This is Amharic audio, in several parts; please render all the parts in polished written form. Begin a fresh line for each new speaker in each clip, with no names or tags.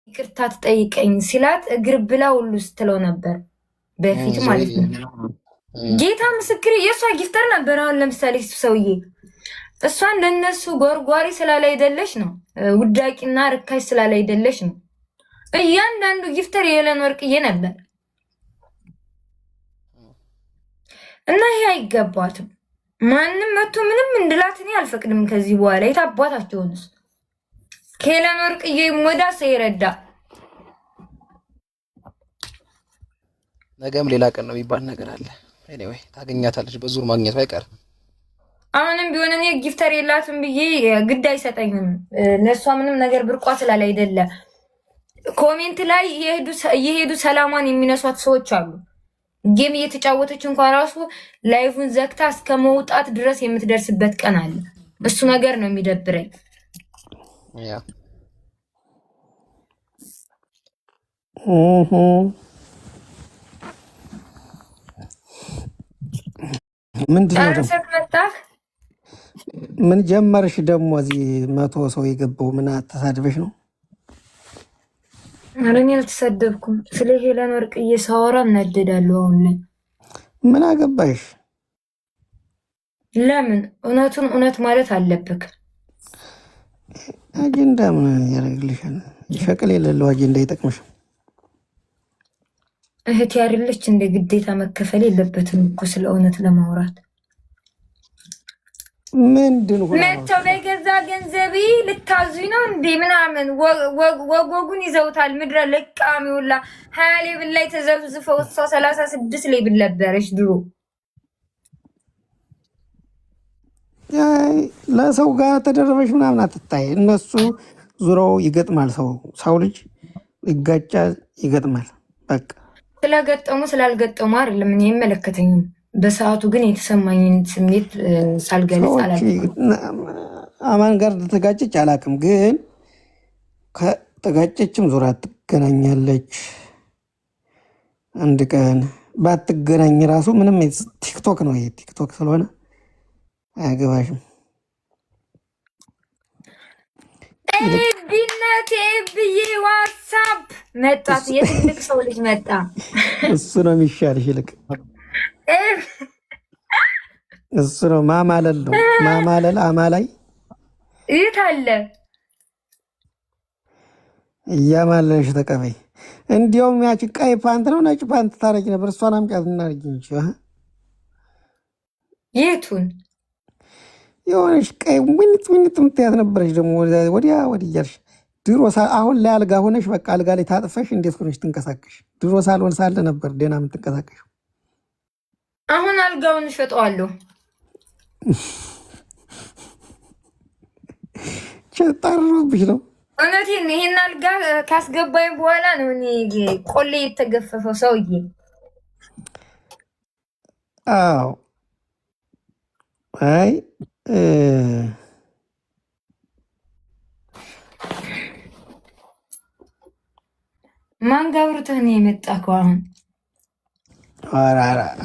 ይቅርታ ትጠይቀኝ ሲላት እግር ብላ ሁሉ ስትለው ነበር በፊት ማለት ነው። ጌታ ምስክር የእሷ ጊፍተር ነበር። አሁን ለምሳሌ ሰውዬ እሷን ለነሱ ጎርጓሪ ስላላይደለሽ ነው፣ ውዳቂና ርካሽ ስላላይደለሽ ነው። እያንዳንዱ ጊፍተር የሄለን ወርቅዬ ነበር እና ይሄ አይገባትም። ማንም መቶ ምንም እንድላት እኔ አልፈቅድም ከዚህ በኋላ። የታባታቸውንስ ከሄለን ወርቅዬ ሞዳ ሰይረዳ
ነገም ሌላ ቀን ነው የሚባል ነገር አለ። ኤኒዌይ ታገኛታለች፣ በዙር ማግኘቱ አይቀርም።
አሁንም ቢሆን እኔ ጊፍተር የላትም ብዬ ግድ አይሰጠኝም። ለእሷ ምንም ነገር ብርቋ ስላል አይደለ። ኮሜንት ላይ እየሄዱ ሰላሟን የሚነሷት ሰዎች አሉ። ጌም እየተጫወተች እንኳን ራሱ ላይቭን ዘግታ እስከ መውጣት ድረስ የምትደርስበት ቀን አለ። እሱ ነገር ነው የሚደብረኝ።
ምን ጀመርሽ ደግሞ? እዚህ 100 ሰው የገባው ምን አተሳድበሽ ነው?
አረኝ አልተሰደብኩም። ስለ ሄለን ወርቅዬ ሳወራ እናደዳለሁ። አሁን ላይ
ምን አገባሽ?
ለምን እውነቱን እውነት ማለት አለብክ።
አጀንዳ ምን ያደርግልሻል? ሸቅል የሌለው አጀንዳ ይጠቅምሽ።
እህት ያርልች እንደ ግዴታ መከፈል የለበትም እኮ ስለ እውነት ለማውራት።
ምንድን ሆነ
መተው በገዛ ገንዘቤ ልታዙኝ ነው እንዴ? ምናምን ወጎጉን ይዘውታል። ምድረ ለቃሚ ሁላ 20 ሌብል ላይ ተዘብዝፈው እሷ 36 ሌብል ነበረች ድሮ።
ለሰው ጋር ተደረበሽ ምናምን አትታይ። እነሱ ዙረው ይገጥማል። ሰው ልጅ ይጋጫል፣ ይገጥማል። በቃ
ስለገጠሙ ስላልገጠሙ አይደለም እኔ አይመለከተኝም። በሰዓቱ ግን የተሰማኝን ስሜት ሳልገልጽ አላውቅም።
አማን ጋር ተጋጨች አላውቅም፣ ግን ከተጋጨችም ዙራ ትገናኛለች። አንድ ቀን ባትገናኝ ራሱ ምንም ቲክቶክ ነው፣ ይሄ ቲክቶክ ስለሆነ አያገባሽም።
ቢነቴ ብዬ ዋትሳፕ መጣት የትልቅ ሰው ልጅ መጣ።
እሱ ነው የሚሻልሽ ይልቅ እሱ ነው ማማለል ነው ማማለል። አማላይ
የት አለ?
እያማለልሽ ተቀበይ። እንዲያውም ያቺ ቀይ ፓንት ነው ነጭ ፓንት ታረጊ ነበር። እሷን አምጫት እናርጊ እንጂ
የቱን
የሆነሽ ቀይ ምንት ምትያት ነበረች ደግሞ ወዲያ ወዲህ እያልሽ ድሮ። አሁን ላይ አልጋ ሆነሽ በቃ አልጋ ላይ ታጥፈሽ እንዴት ሆነሽ ትንቀሳቀሽ? ድሮ ሳልሆን ሳለ ነበር ደህና የምትንቀሳቀሽ።
አሁን አልጋውን እሸጠዋለሁ።
ቸጣሮብሽ ነው።
እውነቴን ይሄን አልጋ ካስገባኝ በኋላ ነው እኔ ቆሌ የተገፈፈው ሰውዬ።
አዎ አይ
ማን ጋብርተህ ነው የመጣከው?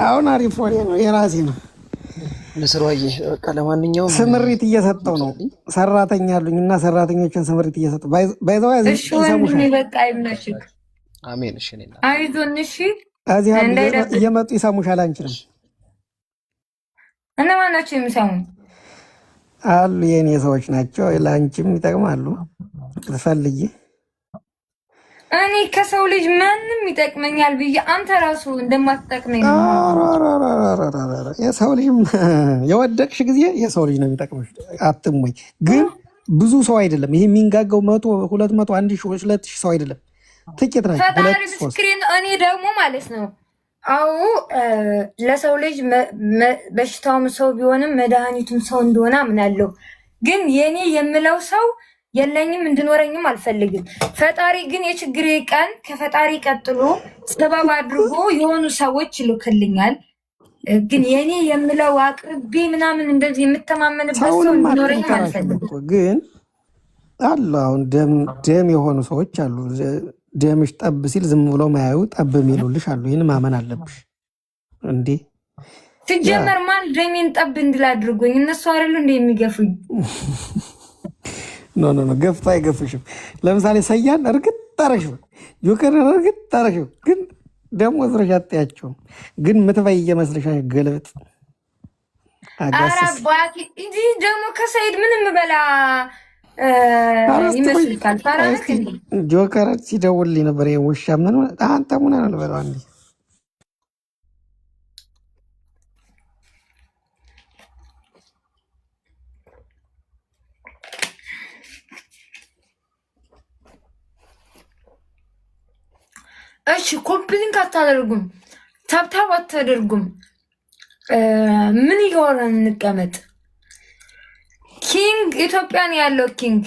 አሁን አሪፍ ወሬ ነው፣ የራሴ ነው።
ለስራዬ በቃ ለማንኛውም
ስምሪት እየሰጠው ነው። ሰራተኛ አሉኝ እና ሰራተኞችን ስምሪት እየሰጠው ባይዘው
እሺ ወንድሜ በቃ ይመችክ።
አሜን። እሺ ነኝ
አይዞን። እሺ
እዚህ እየመጡ ይሰሙሻል። አንቺንም
እነማን ናቸው የሚሰሙኝ?
አሉ የኔ ሰዎች ናቸው። ለአንቺም ይጠቅማሉ ትፈልጊ።
እኔ ከሰው ልጅ ማንም ይጠቅመኛል ብዬ አንተ ራሱ እንደማትጠቅመኝ ነው።
የሰው ልጅ የወደቅሽ ጊዜ የሰው ልጅ ነው የሚጠቅመሽ። አትሞኝ። ግን ብዙ ሰው አይደለም ይሄ የሚንጋጋው 100 200 1000 2000 ሰው አይደለም፣ ጥቂት ናቸው።
ፈጣሪ ምስክሬን። እኔ ደግሞ ማለት ነው አዎ ለሰው ልጅ በሽታውም ሰው ቢሆንም መድኃኒቱም ሰው እንደሆነ አምናለሁ። ግን የኔ የምለው ሰው የለኝም፣ እንድኖረኝም አልፈልግም። ፈጣሪ ግን የችግሬ ቀን ከፈጣሪ ቀጥሎ ሰበብ አድርጎ የሆኑ ሰዎች ይልክልኛል። ግን የኔ የምለው አቅርቤ ምናምን እንደዚህ የምተማመንበት ሰው እንድኖረኝም አልፈልግም።
ግን አሉ አሁን ደም የሆኑ ሰዎች አሉ። ደምሽ ጠብ ሲል ዝም ብሎ ማያዩ ጠብ የሚሉልሽ አሉ። ይህን ማመን አለብሽ እንዴ።
ሲጀመር ማን ደሜን ጠብ እንድል አድርጎኝ? እነሱ አይደሉ እንደ የሚገፉኝ?
ኖ ገፍቶ አይገፍሽም። ለምሳሌ ሰያን እርግጥ ታረሽው ጆከር እርግጥ ታረሽው። ግን ደግሞ ዝረሽ አትያቸው። ግን ምትበይ እየመስልሻል ገለብጥ አጋስስ
አራባቲ እንጂ ደግሞ ከሰይድ ምንም በላ ይመስልካል። ታራክ
ጆከር ሲደውልልኝ ነበር። ውሻ ምን አንተ ምን አልበለው አንዴ
እሺ ኮምፕሊንግ አታደርጉም፣ ታብታብ አታደርጉም። ምን ይሆናል? እንቀመጥ። ኪንግ ኢትዮጵያ ነው ያለው ኪንግ።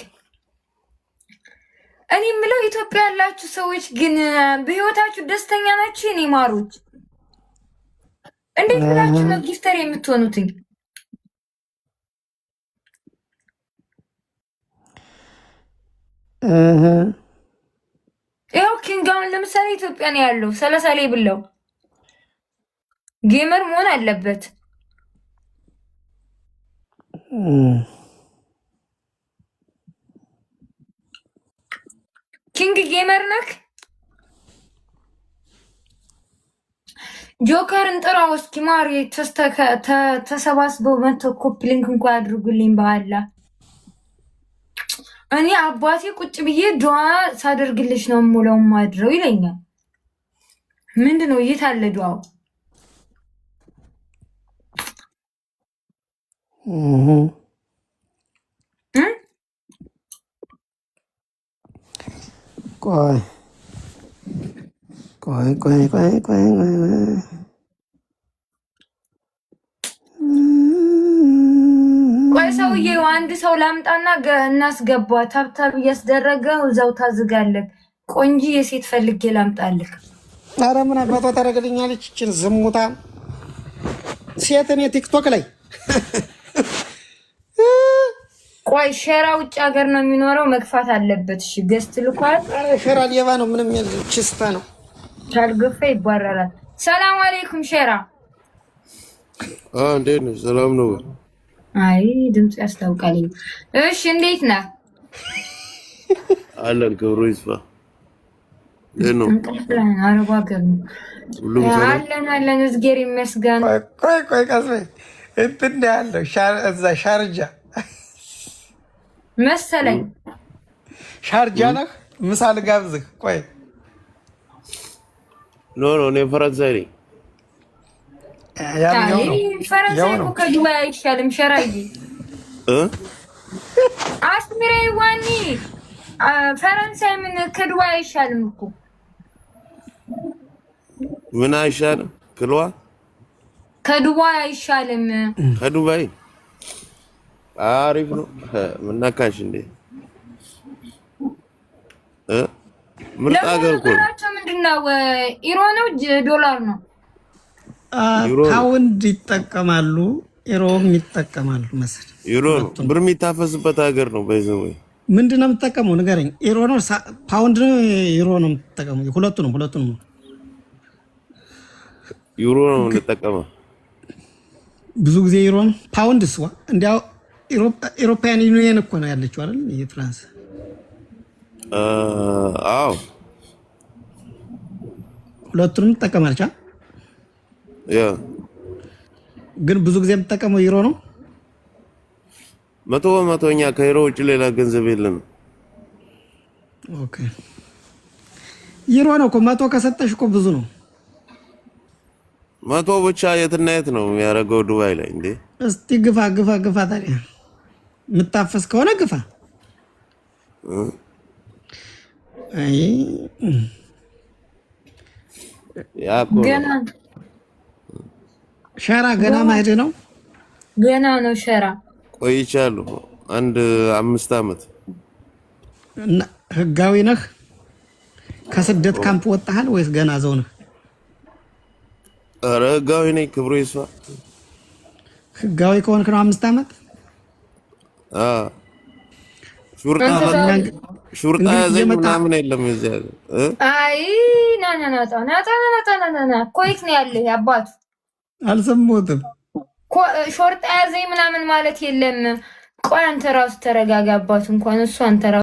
እኔ የምለው ኢትዮጵያ ያላችሁ ሰዎች ግን በህይወታችሁ ደስተኛ ናችሁ? እኔ ማሮች እንዴት ብላችሁ ነው ጊፍተር የምትሆኑትኝ? ይኸው ኪንግ አሁን ለምሳሌ ኢትዮጵያ ነው ያለው። 30 ላይ ብለው ጌመር መሆን አለበት። ኪንግ ጌመር ነክ ጆከርን ጥራው እስኪ ማሪ ተሰባስበው መተው ኮፕሊንግ እንኳን ያድርጉልኝ። በኋላ እኔ አባቴ ቁጭ ብዬ ዱዓ ሳደርግልሽ ነው ሙለው ማድረው ይለኛል። ምንድነው እየታለ ዱዓው? ቆይ ሰውዬው አንድ ሰው ላምጣና እናስገባ። ታብታብ እያስደረገ እዛው ታዝጋለህ። ቆንጂ የሴት ፈልጌ ላምጣልህ።
ኧረ ምን አባቷ ታደርግልኛለች ይችን ዝሙታ ሴት። እኔ ቲክቶክ ላይ
ቆይ ሸራ ውጭ ሀገር ነው የሚኖረው፣ መግፋት አለበት። እሺ ገስት ልኳል።
ኧረ ሸራ ሌባ ነው፣ ምንም ችስታ ነው።
ካልገፋ ይባረራል። ሰላም አለይኩም ሸራ።
እንዴት ነሽ? ሰላም ነው?
አይ ድምጽ ያስታውቃል። እሺ እንዴት ነህ?
አለን ክብሩ ይስፋ። ነው
አረብ ሀገር ነው አለን እዝጌር ይመስገን።
ቆይ ቀስ እንትን ያለው እዛ ሻርጃ
መሰለኝ።
ሻርጃ ነህ? ምሳ ልጋብዝህ። ቆይ
ኖ እኔ ፈረንሳይ ነኝ።
ፈረንሳይ እኮ ከዱባይ አይሻልም? ሸራዬ አስሚሬ ዋኒ ፈረንሳይ ምን ከዱባይ አይሻልም እኮ?
ምን አይሻልም? ክልዋ
ከዱባይ አይሻልም?
ከዱባይ አሪፍ ነው። ምናካሽ እንዴ? ምርጥ ሀገር እኮ
ምንድነው? ኢሮ ነው ዶላር ነው?
ፓውንድ ይጠቀማሉ፣ ኢሮም ይጠቀማሉ መሰለኝ።
ኢሮ ነው ብር የሚታፈስበት ሀገር ነው። በይዘው
ምንድን ነው የምትጠቀመው? ንገረኝ። ኢሮ ነው ፓውንድ ነው ኢሮ ነው የምትጠቀመው? ሁለቱንም
ዩሮ ነው የምንጠቀመው
ብዙ ጊዜ። ኢሮ ነው ፓውንድ ስዋ እንዲያው ኢሮፓያን ዩኒየን እኮ ነው ያለችው አይደል? የፍራንስ
አዎ፣
ሁለቱንም ትጠቀማለች።
ያ
ግን ብዙ ጊዜ የምትጠቀመው ዩሮ ነው።
100% ከዩሮ ውጭ ሌላ ገንዘብ የለም።
ኦኬ ዩሮ ነው እኮ 100 ከሰጠሽ እኮ ብዙ ነው።
100 ብቻ የትና የት ነው የሚያደርገው? ዱባይ ላይ እንዴ?
እስቲ ግፋ ታዲያ የምታፈስ ከሆነ ግፋ። አይ
ገና
ሸራ ገና ማሄድ ነው።
ገና ነው ሸራ።
ቆይቻለሁ 5 አመት።
ህጋዊ ነህ? ከስደት ካምፕ ወጣሃል ወይስ ገና ዘው ነህ?
ኧረ ህጋዊ ነኝ። ክብሩ ይስፋ።
ህጋዊ ከሆንክ ነው 5 አመት።
ሹርጣ ያዘኝ ምናምን የለም እዚህ ያለ።
አይ ና ኮይት ነው ያለ አባቱ።
አልሰማሁትም።
ሾርጣ ያዘኝ ምናምን ማለት የለም። ቆይ አንተ ራሱ ተረጋጋ። አባቱ እንኳን እሱ አንተ